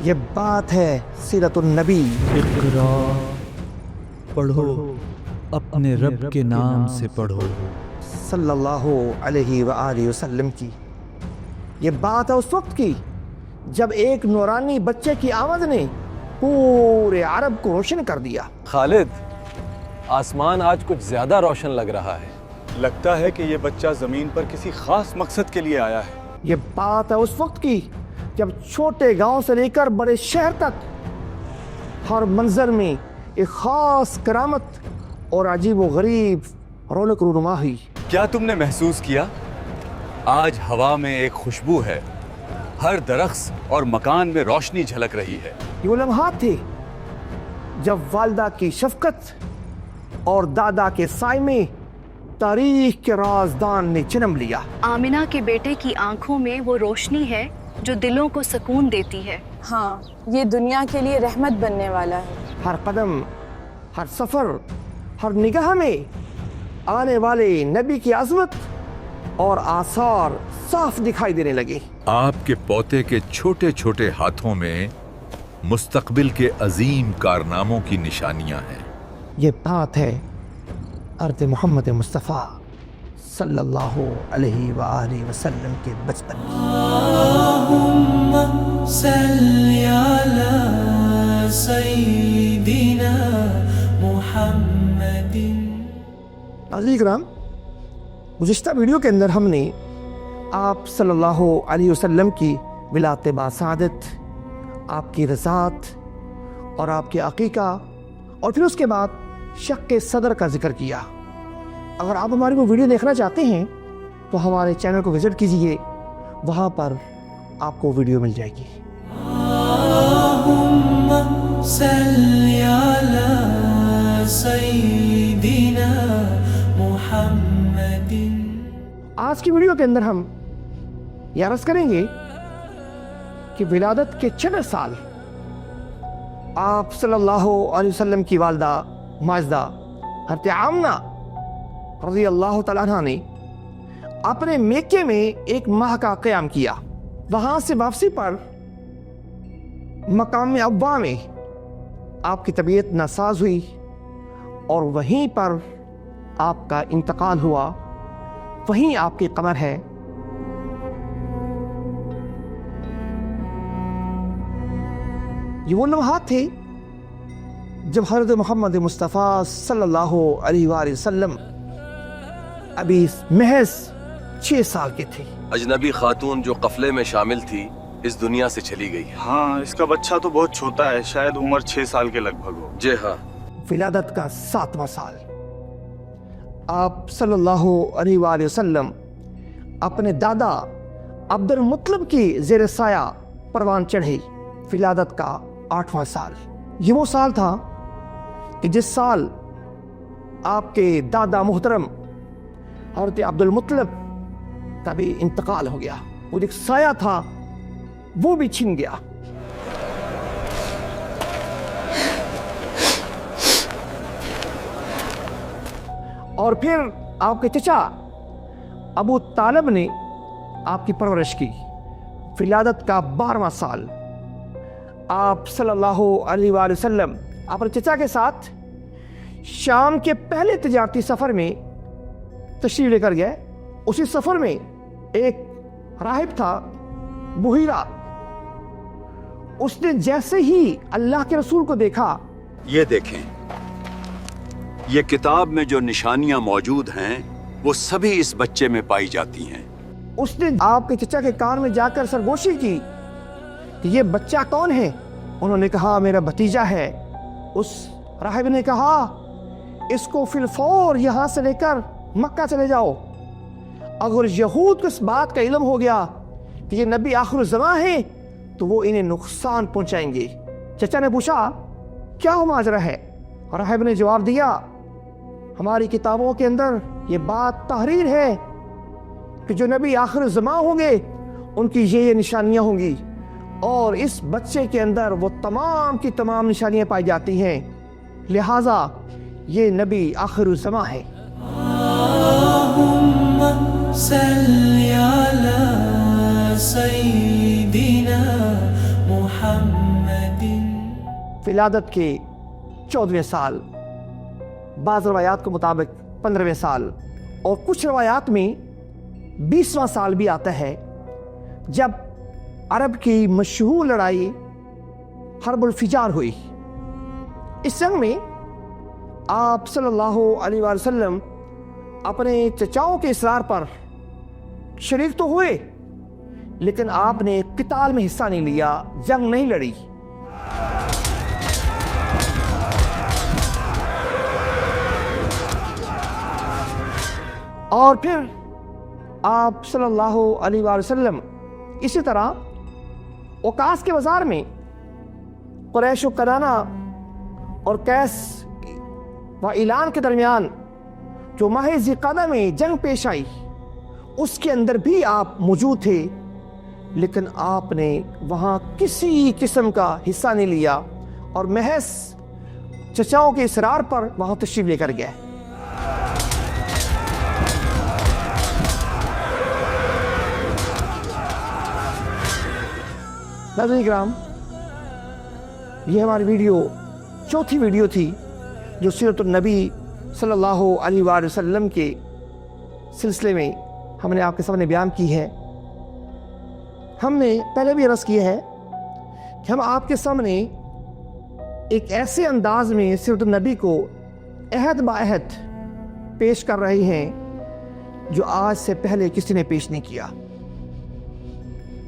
یہ بات ہے سیرت النبی۔ اقرا پڑھو اپنے رب کے نام سے پڑھو صلی اللہ علیہ وآلہ وسلم کی۔ یہ بات ہے اس وقت کی جب ایک نورانی بچے کی آمد نے پورے عرب کو روشن کر دیا۔ خالد، آسمان آج کچھ زیادہ روشن لگ رہا ہے۔ لگتا ہے کہ یہ بچہ زمین پر کسی خاص مقصد کے لیے آیا ہے۔ یہ بات ہے اس وقت کی جب چھوٹے گاؤں سے لے کر بڑے شہر تک ہر منظر میں ایک خاص کرامت اور عجیب و غریب رونق رونما ہوئی۔ کیا تم نے محسوس کیا؟ آج ہوا میں ایک خوشبو ہے، ہر درخت اور مکان میں روشنی جھلک رہی ہے۔ یہ وہ لمحات تھے جب والدہ کی شفقت اور دادا کے سائے میں تاریخ کے رازدان نے جنم لیا۔ آمنہ کے بیٹے کی آنکھوں میں وہ روشنی ہے جو دلوں کو سکون دیتی ہے۔ ہاں، یہ دنیا کے لیے رحمت بننے والا ہے۔ ہر قدم، ہر سفر، ہر نگاہ میں آنے والے نبی کی عظمت اور آثار صاف دکھائی دینے لگے۔ آپ کے پوتے کے چھوٹے چھوٹے ہاتھوں میں مستقبل کے عظیم کارناموں کی نشانیاں ہیں۔ یہ بات ہے ارض محمد مصطفیٰ صلی اللہ علیہ وآلہ وسلم کے بچپن کی۔ اللہم صلی علی سیدنا محمد۔ عزیز کرام، گزشتہ ویڈیو کے اندر ہم نے آپ صلی اللہ علیہ وسلم کی ولادت باسعادت، آپ کی رضاعت اور آپ کے عقیقہ اور پھر اس کے بعد شق صدر کا ذکر کیا۔ اگر آپ ہماری وہ ویڈیو دیکھنا چاہتے ہیں تو ہمارے چینل کو وزٹ کیجئے، وہاں پر آپ کو ویڈیو مل جائے گی۔ اللہم صلی علی سیدنا محمد۔ آج کی ویڈیو کے اندر ہم یہ عرض کریں گے کہ ولادت کے چند سال آپ صلی اللہ علیہ وسلم کی والدہ ماجدہ حضرت آمنہ رضی اللہ تعالیٰ عنہ نے اپنے میکے میں ایک ماہ کا قیام کیا۔ وہاں سے واپسی پر مقام ابوا میں آپ کی طبیعت ناساز ہوئی اور وہیں پر آپ کا انتقال ہوا، وہیں آپ کی قبر ہے۔ یہ وہ لمحات تھے جب حضرت محمد مصطفیٰ صلی اللہ علیہ وآلہ وسلم ابھی محض 6 سال کے تھے۔ اجنبی خاتون جو قفلے میں شامل تھی اس دنیا سے چلی گئی ہے۔ ہاں، اس کا بچہ تو بہت چھوٹا ہے، شاید عمر 6 سال کے لگ بھگ ہو۔ جی ہاں۔ ولادت کا 7واں سال آپ صلی اللہ علیہ وآلہ وسلم اپنے دادا عبد المطلب کی زیر سایہ پروان چڑھے۔ ولادت کا 8واں سال یہ وہ سال تھا کہ جس سال آپ کے دادا محترم حضرت عبد المطلب کا بھی انتقال ہو گیا۔ وہ ایک سایہ تھا وہ بھی چھن گیا۔ اور پھر آپ کے چچا ابو طالب نے آپ کی پرورش کی۔ ولادت کا 12واں سال آپ صلی اللہ علیہ وآلہ وسلم اپنے چچا کے ساتھ شام کے پہلے تجارتی سفر میں تشریف لے کر گئے۔ اسی سفر میں ایک راہب تھا بحیرہ، اس نے جیسے ہی اللہ کے رسول کو دیکھا، یہ دیکھیں، یہ کتاب میں جو نشانیاں موجود ہیں وہ سبھی اس بچے میں پائی جاتی ہیں۔ اس نے آپ کے چچا کے کان میں جا کر سرگوشی کی کہ یہ بچہ کون ہے؟ انہوں نے کہا میرا بھتیجا ہے۔ اس راہب نے کہا اس کو فی الفور یہاں سے لے کر مکہ چلے جاؤ، اگر یہود کو اس بات کا علم ہو گیا کہ یہ نبی آخر الزمان ہے تو وہ انہیں نقصان پہنچائیں گے۔ چچا نے پوچھا کیا وہ ماجرا ہے؟ راہب نے جواب دیا ہماری کتابوں کے اندر یہ بات تحریر ہے کہ جو نبی آخر الزمان ہوں گے ان کی یہ نشانیاں ہوں گی، اور اس بچے کے اندر وہ تمام کی تمام نشانیاں پائی جاتی ہیں، لہٰذا یہ نبی آخر الزمان ہے۔ اللہم صلی علی سیدنا محمد۔ ولادت کے 14ویں سال، بعض روایات کے مطابق 15ویں سال، اور کچھ روایات میں 20واں سال بھی آتا ہے، جب عرب کی مشہور لڑائی حرب الفجار ہوئی۔ اس جنگ میں آپ صلی اللہ علیہ وآلہ وسلم اپنے چچاؤں کے اصرار پر شریک تو ہوئے، لیکن آپ نے قتال میں حصہ نہیں لیا، جنگ نہیں لڑی۔ اور پھر آپ صلی اللہ علیہ وآلہ وسلم اسی طرح اوقاس کے بازار میں قریش و کنانہ اور قیس و اعلان کے درمیان جو ماہ ذی القعدہ میں جنگ پیش آئی، اس کے اندر بھی آپ موجود تھے، لیکن آپ نے وہاں کسی قسم کا حصہ نہیں لیا اور محض چچاؤں کے اصرار پر وہاں تشریف لے کر گئے۔ ناظرین کرام، یہ ہماری ویڈیو چوتھی ویڈیو تھی جو سیرت النبی صلی اللہ علیہ وآلہ وسلم کے سلسلے میں ہم نے آپ کے سامنے بیان کی ہے۔ ہم نے پہلے بھی عرض کیا ہے کہ ہم آپ کے سامنے ایک ایسے انداز میں سیرت النبی کو عہد با عہد پیش کر رہے ہیں جو آج سے پہلے کسی نے پیش نہیں کیا۔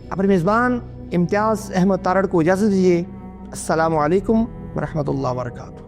اپنے میزبان امتیاز احمد تارڑ کو اجازت دیجیے۔ السلام علیکم ورحمۃ اللہ وبرکاتہ۔